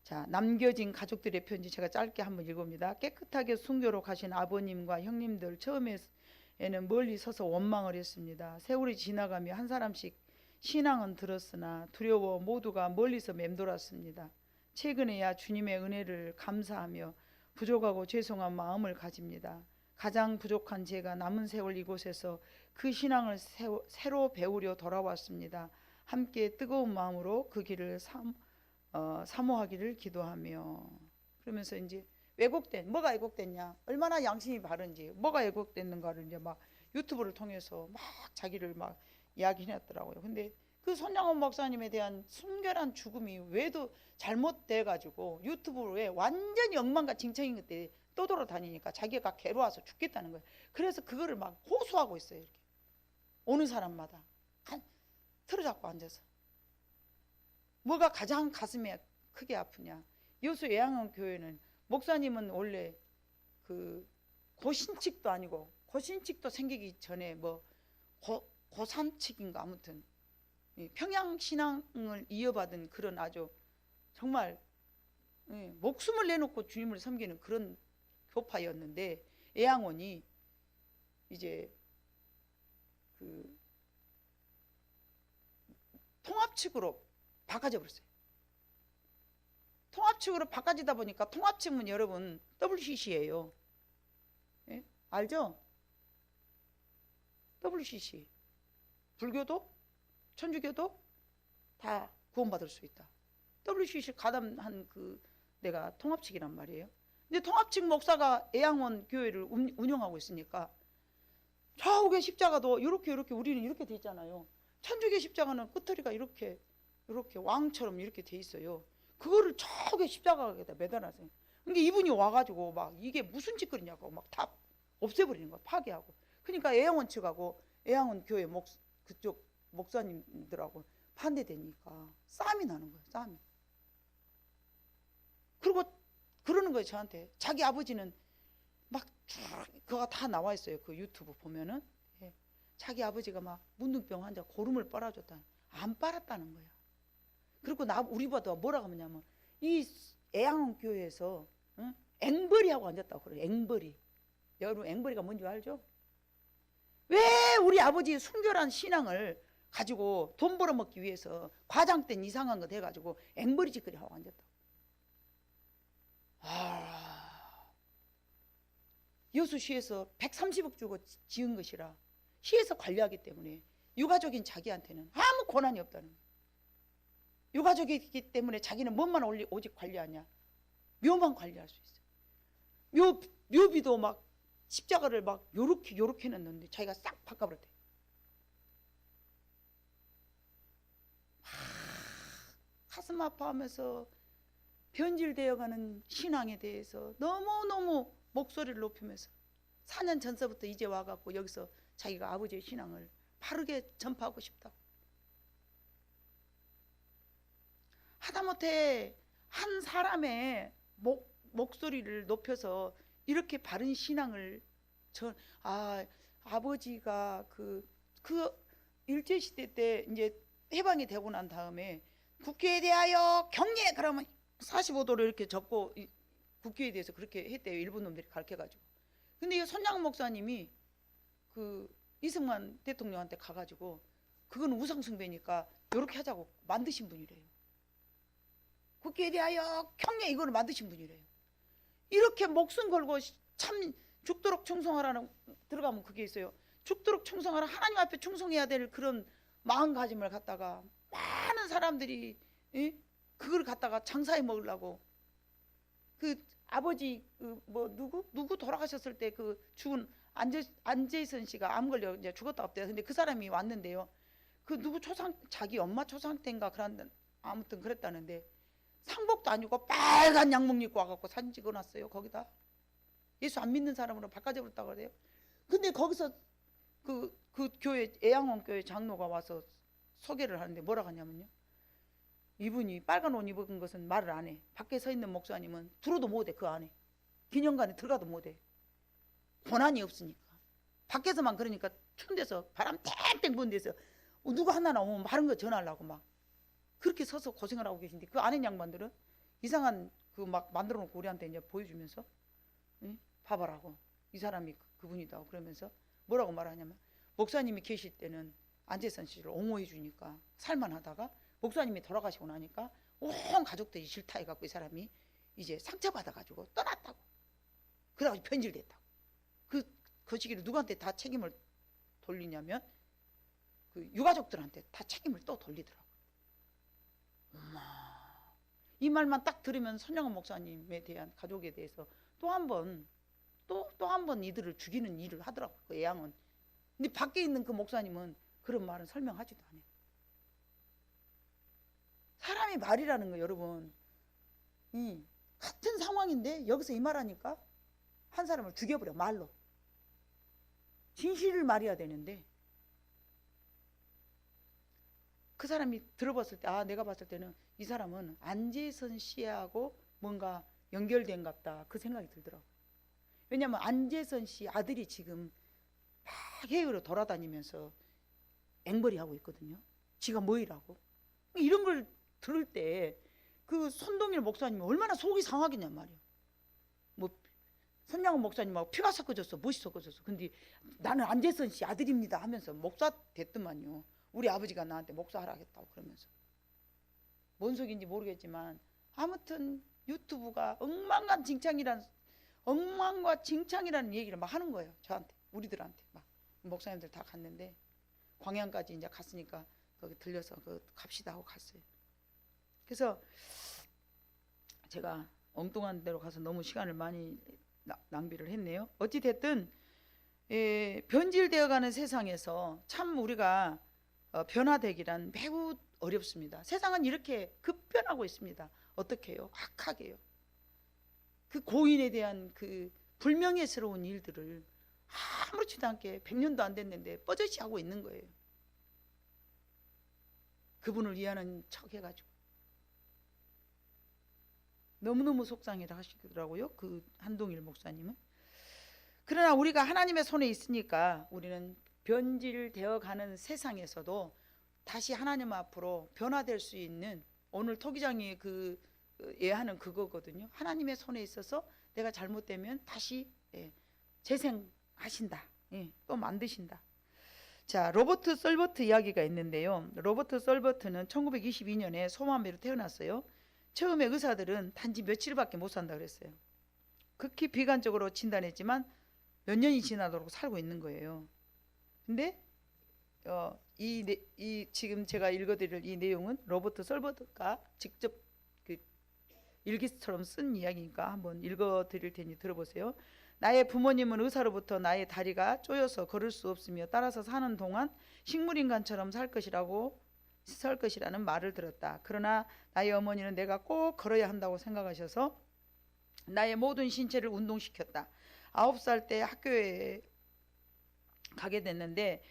자, 남겨진 가족들의 편지 제가 짧게 한번 읽어봅니다. 깨끗하게 순교로 가신 아버님과 형님들, 처음에는 멀리 서서 원망을 했습니다. 세월이 지나가며 한 사람씩 신앙은 들었으나 두려워 모두가 멀리서 맴돌았습니다. 최근에야 주님의 은혜를 감사하며 부족하고 죄송한 마음을 가집니다. 가장 부족한 제가 남은 세월 이곳에서 그 신앙을 새로 배우려 돌아왔습니다. 함께 뜨거운 마음으로 그 길을 사모하기를 기도하며. 그러면서 이제 뭐가 왜곡됐냐, 얼마나 양심이 바른지, 뭐가 왜곡됐는가를 이제 막 유튜브를 통해서 막 자기를 막 이야기해놨더라고요. 근데 그 손양원 목사님에 대한 순결한 죽음이 왜도 잘못돼 가지고 유튜브에 완전히 엉망진창인 것들이 떠돌아다니니까 자기가 괴로워서 죽겠다는 거예요. 그래서 그거를 막 호소하고 있어요. 이렇게 오는 사람마다 틀어잡고 앉아서. 뭐가 가장 가슴에 크게 아프냐, 여수 예양원 교회는 목사님은 원래 그 고신칙도 아니고, 고신칙도 생기기 전에 뭐 고산칙인가, 아무튼 평양 신앙을 이어받은 그런 아주 정말 목숨을 내놓고 주님을 섬기는 그런 교파였는데, 예양원이 이제 그 통합측으로 바꿔져 버렸어요. 통합측으로 바꿔지다 보니까, 통합측은 여러분 WCC예요. 예? 알죠? WCC. 불교도 천주교도 다 구원받을 수 있다. WCC 가담한 그 내가 통합측이란 말이에요. 근데 통합측 목사가 애양원 교회를 운영하고 있으니까 좌우의 십자가도 이렇게 우리는 이렇게 돼 있잖아요. 천주교 십자가는 끝머리가 이렇게 왕처럼 이렇게 돼 있어요. 그거를 좌우의 십자가에다 매달아서. 그러니까 이분이 와가지고 막 이게 무슨 짓거리냐고 막 다 없애버리는 거야, 파괴하고. 그러니까 애양원 측하고 애양원 교회 그쪽 목사님들하고 반대되니까 싸움이 나는 거예요, 싸움이. 그리고 그러는 거예요, 저한테. 자기 아버지는 막 그거 다 나와 있어요, 그 유튜브 보면은. 예. 자기 아버지가 막 문둥병 환자 고름을 빨아줬다. 안 빨았다는 거야. 그리고 우리보다 뭐라고 하냐면, 이 애양원 교회에서 앵벌이하고 앉았다고 그래요. 앵벌이. 여러분 앵벌이가 뭔지 알죠? 왜 우리 아버지 순결한 신앙을 가지고 돈 벌어먹기 위해서 과장된 이상한 거 돼가지고 앵벌이 짓거리 하고 앉았다고. 여수시에서 130억 주고 지은 것이라 시에서 관리하기 때문에 유가족인 자기한테는 아무 권한이 없다는 거예요. 유가족이기 때문에 자기는 뭐만 오직 관리하냐, 묘만 관리할 수 있어요. 묘비도 막 십자가를 막 요렇게 해놨는데 자기가 싹 바꿔버렸대. 가슴 아파하면서 변질되어가는 신앙에 대해서 너무너무 목소리를 높이면서 4년 전서부터 이제 와갖고 여기서 자기가 아버지의 신앙을 바르게 전파하고 싶다고. 하다못해 한 사람의 목소리를 높여서 이렇게 바른 신앙을 아버지가 그 일제시대 때 이제 해방이 되고 난 다음에 국회에 대하여 경례 그러면 45도로 이렇게 접고 국회에 대해서 그렇게 했대요, 일본 놈들이 가르쳐가지고. 근데 이 손양 목사님이 그 이승만 대통령한테 가가지고 그건 우상숭배니까 이렇게 하자고 만드신 분이래요. 국회에 대하여 경례 이거를 만드신 분이래요. 이렇게 목숨 걸고 참 죽도록 충성하라는 들어가면 그게 있어요. 죽도록 충성하라, 하나님 앞에 충성해야 될 그런 마음가짐을 갖다가 많은 사람들이 그걸 갖다가 장사해 먹으려고. 그 아버지 누구 돌아가셨을 때 그 죽은 안재선 씨가 암 걸려 이제 죽었다 없대요. 근데 그 사람이 왔는데요. 그 누구 자기 엄마 초상 때인가 그런 아무튼 그랬다는데 상복도 안 입고 빨간 양복 입고 와갖고 사진 찍어놨어요. 거기다 예수 안 믿는 사람으로 바꿔줘버렸다고 그래요. 근데 거기서 그 교회 애양원 교회 장로가 와서 소개를 하는데 뭐라고 하냐면요, 이분이 빨간 옷 입은 것은 말을 안 해. 밖에 서 있는 목사님은 들어도 못해. 그 안에 기념관에 들어가도 못해. 권한이 없으니까. 밖에서만 그러니까 추운 데서 바람 땡땡 부는 데서 누가 하나 나오면 마른 거 전하려고 막 그렇게 서서 고생을 하고 계신데 그 안에 양반들은 이상한 그 막 만들어 놓고 우리한테 이제 보여주면서 응? 봐봐라고 이 사람이 그분이다 그러면서 뭐라고 말하냐면 목사님이 계실 때는 안재선 씨를 옹호해 주니까 살만하다가 목사님이 돌아가시고 나니까 온 가족들이 싫다 해갖고 이 사람이 이제 상처받아가지고 떠났다고. 그래가지고 변질됐다고. 그 시기를 누구한테 다 책임을 돌리냐면 그 유가족들한테 다 책임을 또 돌리더라고. 이 말만 딱 들으면 손영원 목사님에 대한 가족에 대해서 또 한 번 이들을 죽이는 일을 하더라고. 그 애양은. 근데 밖에 있는 그 목사님은 그런 말은 설명하지도 않아요. 사람이 말이라는 거 여러분 같은 상황인데 여기서 이 말하니까 한 사람을 죽여버려. 말로. 진실을 말해야 되는데 그 사람이 들어봤을 때 내가 봤을 때는 이 사람은 안재선 씨하고 뭔가 연결된갑다 그 생각이 들더라고요. 왜냐하면 안재선 씨 아들이 지금 막 해외로 돌아다니면서 앵벌이 하고 있거든요. 지가 뭐이라고. 이런 걸 들을 때 그 손동일 목사님이 얼마나 속이 상하겠냔 말이야. 뭐 손양원 목사님하고 피가 섞어졌어. 못이 섞어졌어. 근데 나는 안재선 씨 아들입니다 하면서 목사 됐더만요. 우리 아버지가 나한테 목사하라겠다고 그러면서. 뭔 속인지 모르겠지만 아무튼 유튜브가 엉망과 칭찬이라는 얘기를 막 하는 거예요. 저한테 우리들한테 막 목사님들 다 갔는데 광양까지 이제 갔으니까 거기 들려서 갑시다 하고 갔어요. 그래서 제가 엉뚱한 데로 가서 너무 시간을 많이 낭비를 했네요. 어찌 됐든 변질되어가는 세상에서 참 우리가 변화되기란 매우 어렵습니다. 세상은 이렇게 급변하고 있습니다. 어떻게 해요? 악하게요. 그 고인에 대한 그 불명예스러운 일들을 아무렇지도 않게 100년도 안 됐는데 뻐젓이 하고 있는 거예요. 그분을 이해하는 척 해가지고 너무너무 속상해라 하시더라고요. 그 한동일 목사님은. 그러나 우리가 하나님의 손에 있으니까 우리는 변질되어 가는 세상에서도 다시 하나님 앞으로 변화될 수 있는 오늘 토기장이 예하는 그거거든요. 하나님의 손에 있어서 내가 잘못되면 다시 재생하신다. 또 만드신다. 자, 로버트 설버트 이야기가 있는데요. 로버트 설버트는 1922년에 소아마비로 태어났어요. 처음에 의사들은 단지 며칠밖에 못 산다 그랬어요. 극히 비관적으로 진단했지만 몇 년이 지나도록 살고 있는 거예요. 근데 지금 제가 읽어드릴 이 내용은 로버트 설버트가 직접 그 일기처럼 쓴 이야기니까 한번 읽어드릴 테니 들어보세요. 나의 부모님은 의사로부터 나의 다리가 쪼여서 걸을 수 없으며 따라서 사는 동안 식물인간처럼 살 것이라는 말을 들었다. 그러나 나의 어머니는 내가 꼭 걸어야 한다고 생각하셔서 나의 모든 신체를 운동시켰다. 9살 때 학교에 가게 됐는데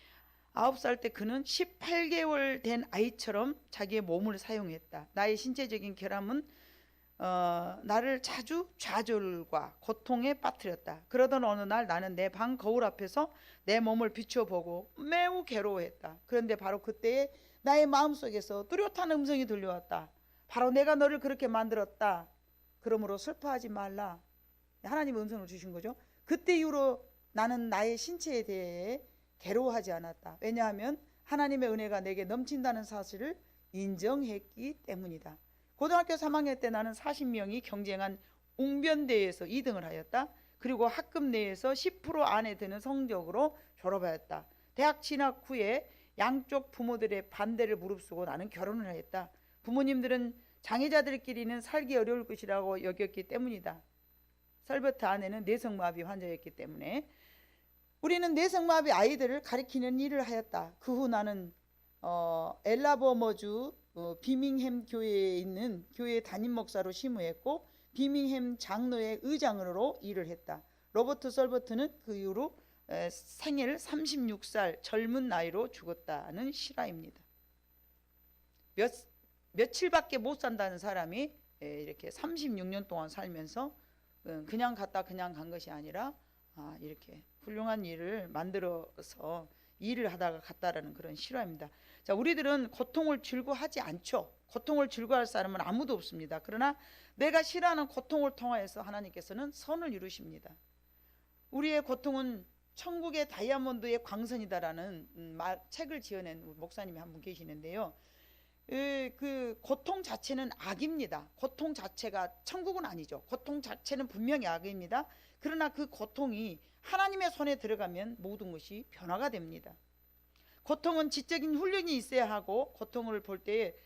9살 때 그는 18개월 된 아이처럼 자기의 몸을 사용했다. 나의 신체적인 결함은 나를 자주 좌절과 고통에 빠뜨렸다. 그러던 어느 날 나는 내 방 거울 앞에서 내 몸을 비춰보고 매우 괴로워했다. 그런데 바로 그때에 나의 마음속에서 뚜렷한 음성이 들려왔다. 바로 내가 너를 그렇게 만들었다. 그러므로 슬퍼하지 말라. 하나님의 음성을 주신 거죠. 그때 이후로 나는 나의 신체에 대해 괴로워하지 않았다. 왜냐하면 하나님의 은혜가 내게 넘친다는 사실을 인정했기 때문이다. 고등학교 3학년 때 나는 40명이 경쟁한 웅변대회에서 2등을 하였다. 그리고 학급 내에서 10% 안에 드는 성적으로 졸업하였다. 대학 진학 후에 양쪽 부모들의 반대를 무릅쓰고 나는 결혼을 하였다. 부모님들은 장애자들끼리는 살기 어려울 것이라고 여겼기 때문이다. 설버트 아내는 뇌성마비 환자였기 때문에 우리는 뇌성마비 아이들을 가리키는 일을 하였다. 그 후 나는 엘라버머주 비밍햄 교회에 있는 교회 담임 목사로 심우했고 비밍햄 장로의 의장으로 일을 했다. 로버트 설버트는 그 이후로 생일 36살 젊은 나이로 죽었다는 실화입니다. 며칠밖에 못 산다는 사람이 이렇게 36년 동안 살면서 그냥 갔다 그냥 간 것이 아니라 이렇게 훌륭한 일을 만들어서 일을 하다가 갔다라는 그런 실화입니다. 자, 우리들은 고통을 즐거워하지 않죠. 고통을 즐거워할 사람은 아무도 없습니다. 그러나 내가 싫어하는 고통을 통하여서 하나님께서는 선을 이루십니다. 우리의 고통은 천국의 다이아몬드의 광선이다라는 책을 지어낸 목사님이 한 분 계시는데요. 그 고통 자체는 악입니다. 고통 자체가 천국은 아니죠. 고통 자체는 분명히 악입니다. 그러나 그 고통이 하나님의 손에 들어가면 모든 것이 변화가 됩니다. 고통은 지적인 훈련이 있어야 하고, 고통을 볼 때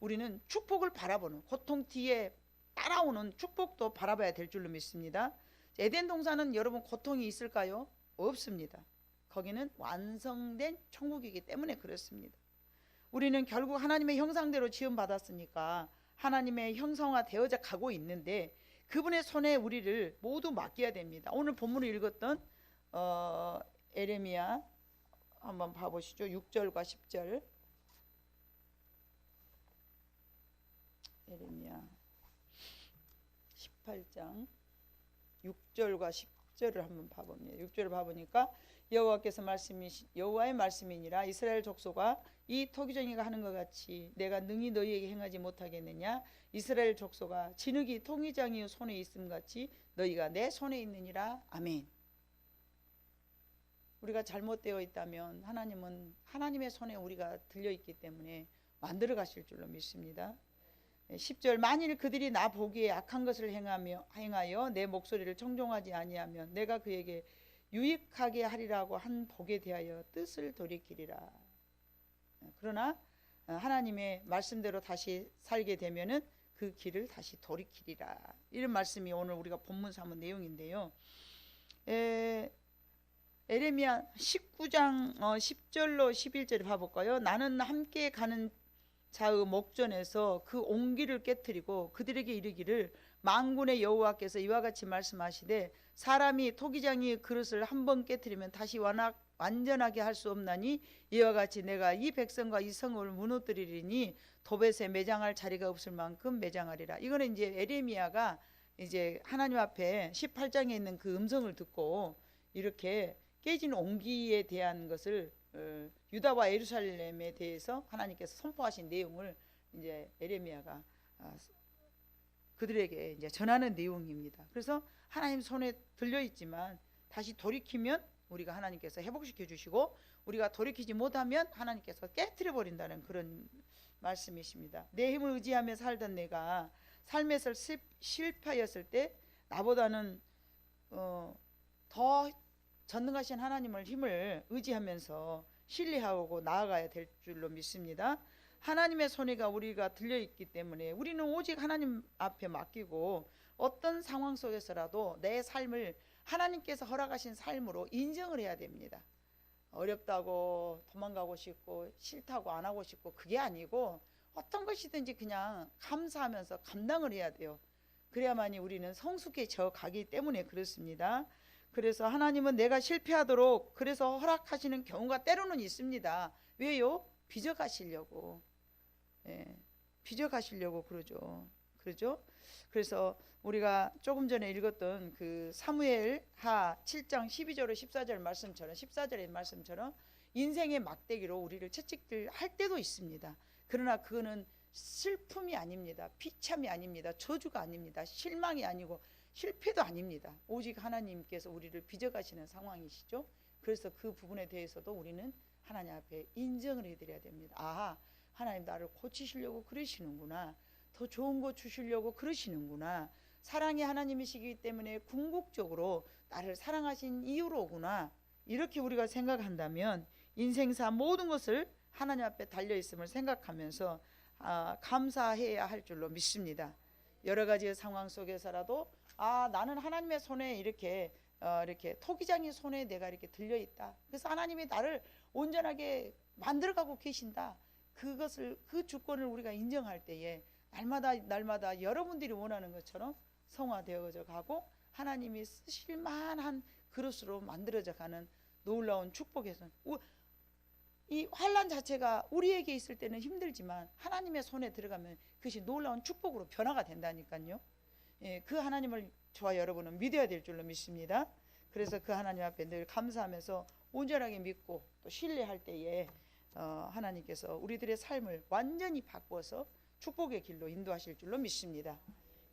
우리는 축복을 바라보는, 고통 뒤에 따라오는 축복도 바라봐야 될 줄로 믿습니다. 에덴 동산은 여러분 고통이 있을까요? 없습니다. 거기는 완성된 천국이기 때문에 그렇습니다. 우리는 결국 하나님의 형상대로 지음받았으니까 하나님의 형상화 되어져 가고 있는데, 그분의 손에 우리를 모두 맡겨야 됩니다. 오늘 본문을 읽었던 에레미야 한번 봐보시죠. 6절과 10절. 에레미야 18장 6절과 10절을 한번 봐봅니다. 6절을 봐보니까 여호와께서 여호와의 말씀이니라. 이스라엘 족속아, 이 토기정이가 하는 것 같이 내가 능히 너희에게 행하지 못하겠느냐. 이스라엘 족속아, 진흙이 토기장이 손에 있음 같이 너희가 내 손에 있느니라. 아멘. 우리가 잘못되어 있다면 하나님은 하나님의 손에 우리가 들려있기 때문에 만들어 가실 줄로 믿습니다. 10절, 만일 그들이 나 보기에 악한 것을 행하여 내 목소리를 청종하지 아니하면 내가 그에게 유익하게 하리라고 한 복에 대하여 뜻을 돌이키리라. 그러나 하나님의 말씀대로 다시 살게 되면은 그 길을 다시 돌이키리라. 이런 말씀이 오늘 우리가 본문 삼은 내용인데요. 에레미야 19장 10절로 11절 봐볼까요? 나는 함께 가는 자의 목전에서 그 옹기를 깨뜨리고 그들에게 이르기를, 만군의 여호와께서 이와 같이 말씀하시되 사람이 토기장이 그릇을 한번 깨뜨리면 다시 완전하게 할 수 없나니 이와 같이 내가 이 백성과 이 성을 무너뜨리리니 도벳에 매장할 자리가 없을 만큼 매장하리라. 이거는 이제 에레미야가 이제 하나님 앞에 18장에 있는 그 음성을 듣고 이렇게 깨진 옹기에 대한 것을 유다와 예루살렘에 대해서 하나님께서 선포하신 내용을 이제 에레미야가 그들에게 이제 전하는 내용입니다. 그래서 하나님 손에 들려 있지만 다시 돌이키면 우리가 하나님께서 회복시켜 주시고, 우리가 돌이키지 못하면 하나님께서 깨뜨려 버린다는 그런 말씀이십니다. 내 힘을 의지하며 살던 내가 삶에서 실패하였을 때 나보다는 더 전능하신 하나님을 힘을 의지하면서 신뢰하고 나아가야 될 줄로 믿습니다. 하나님의 손에가 우리가 들려있기 때문에 우리는 오직 하나님 앞에 맡기고 어떤 상황 속에서라도 내 삶을 하나님께서 허락하신 삶으로 인정을 해야 됩니다. 어렵다고 도망가고 싶고 싫다고 안 하고 싶고 그게 아니고 어떤 것이든지 그냥 감사하면서 감당을 해야 돼요. 그래야만이 우리는 성숙해져 가기 때문에 그렇습니다. 그래서 하나님은 내가 실패하도록 그래서 허락하시는 경우가 때로는 있습니다. 왜요? 빚어가시려고. 빚어가시려고 그러죠. 그래서 우리가 조금 전에 읽었던 그 사무엘하 7장 12절로 14절 말씀처럼 14절의 말씀처럼 인생의 막대기로 우리를 채찍질 할 때도 있습니다. 그러나 그거는 슬픔이 아닙니다. 비참이 아닙니다. 저주가 아닙니다. 실망이 아니고 실패도 아닙니다. 오직 하나님께서 우리를 빚어가시는 상황이시죠. 그래서 그 부분에 대해서도 우리는 하나님 앞에 인정을 해드려야 됩니다. 하나님 나를 고치시려고 그러시는구나. 더 좋은 거 주시려고 그러시는구나. 사랑의 하나님이시기 때문에 궁극적으로 나를 사랑하신 이유로구나. 이렇게 우리가 생각한다면 인생사 모든 것을 하나님 앞에 달려있음을 생각하면서 감사해야 할 줄로 믿습니다. 여러 가지 상황 속에서라도 나는 하나님의 손에 이렇게 토기장의 손에 내가 이렇게 들려 있다. 그래서 하나님이 나를 온전하게 만들어가고 계신다. 그 주권을 우리가 인정할 때에 날마다 여러분들이 원하는 것처럼 성화되어져 가고 하나님이 쓰실 만한 그릇으로 만들어져 가는 놀라운 축복에서 이 환난 자체가 우리에게 있을 때는 힘들지만 하나님의 손에 들어가면 그것이 놀라운 축복으로 변화가 된다니까요. 예, 그 하나님을 저와 여러분은 믿어야 될 줄로 믿습니다. 그래서 그 하나님 앞에 늘 감사하면서 온전하게 믿고 또 신뢰할 때에 하나님께서 우리들의 삶을 완전히 바꿔서 축복의 길로 인도하실 줄로 믿습니다.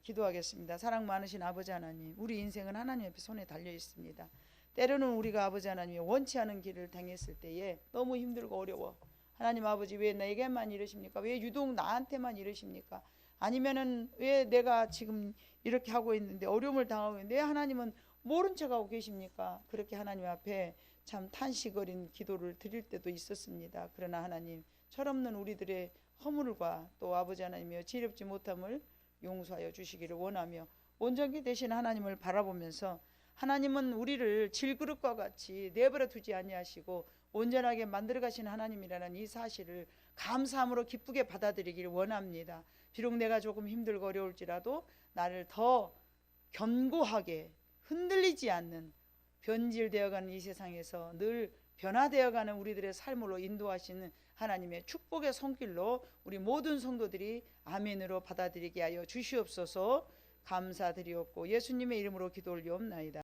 기도하겠습니다. 사랑 많으신 아버지 하나님, 우리 인생은 하나님 앞에 손에 달려 있습니다. 때로는 우리가 아버지 하나님이 원치 않은 길을 당했을 때에 너무 힘들고 어려워. 하나님 아버지, 왜 내게만 이러십니까? 왜 유독 나한테만 이러십니까? 아니면은 왜 내가 지금 이렇게 하고 있는데 어려움을 당하고 있는데 왜 하나님은 모른 척하고 계십니까? 그렇게 하나님 앞에 참 탄식어린 기도를 드릴 때도 있었습니다. 그러나 하나님, 철없는 우리들의 허물과 또 아버지 하나님이여 지렵지 못함을 용서하여 주시기를 원하며 온전히 되신 하나님을 바라보면서 하나님은 우리를 질그릇과 같이 내버려 두지 아니하시고 온전하게 만들어 가신 하나님이라는 이 사실을 감사함으로 기쁘게 받아들이기를 원합니다. 비록 내가 조금 힘들고 어려울지라도 나를 더 견고하게 흔들리지 않는 변질되어가는 이 세상에서 늘 변화되어가는 우리들의 삶으로 인도하시는 하나님의 축복의 손길로 우리 모든 성도들이 아멘으로 받아들이게 하여 주시옵소서. 감사드리옵고 예수님의 이름으로 기도 올리옵나이다.